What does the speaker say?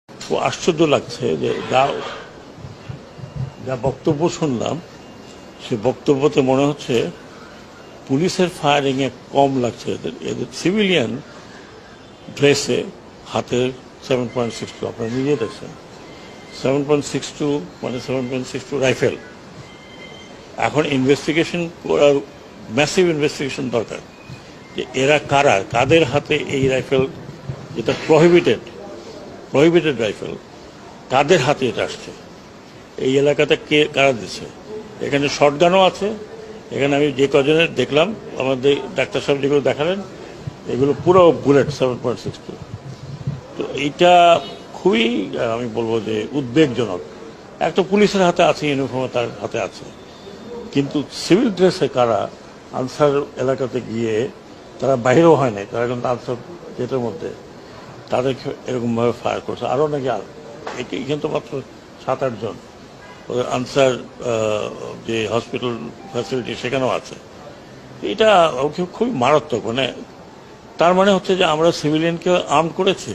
খুব আশ্চর্য লাগছে যে যা যা বক্তব্য শুনলাম সে বক্তব্যতে মনে হচ্ছে পুলিশের ফায়ারিংয়ে কম লাগছে এদের এদের সিভিলিয়ান ড্রেসে হাতের 7.62 আপনারা নিজে দেখছেন 7.62 মানে 7.62 রাইফেল। এখন ইনভেস্টিগেশন করার ম্যাসিভ ইনভেস্টিগেশন দরকার যে এরা কারা, কাদের হাতে এই রাইফেল, যেটা প্রহিবিটেড রাইফেল, কাদের হাতে এটা আসছে, এই এলাকাতে কে কারা দিচ্ছে। এখানে শটগানও আছে। এখানে আমি যে কজনের দেখলাম, আমাদের ডাক্তার সাহেব যেগুলো দেখালেন এগুলো পুরো বুলেট 7.62। তো এইটা খুবই আমি বলবো যে উদ্বেগজনক। একটা পুলিশের হাতে আছে, ইউনিফর্ম তার হাতে আছে, কিন্তু সিভিল ড্রেসে কারা আনসার এলাকাতে গিয়ে, তারা বাইরেও হয় নাই, তারা কিন্তু আনসার গেটের মধ্যে তাদেরকে এরকমভাবে ফায়ার করছে। আরও নাকি এখানে তো মাত্র 7-8 জন ওদের আনসার যে হসপিটাল ফ্যাসিলিটি সেখানেও আছে। এটা খুবই মারাত্মক। মানে তার মানে হচ্ছে যে আমরা সিভিলিয়ানকে আর্ম করেছি।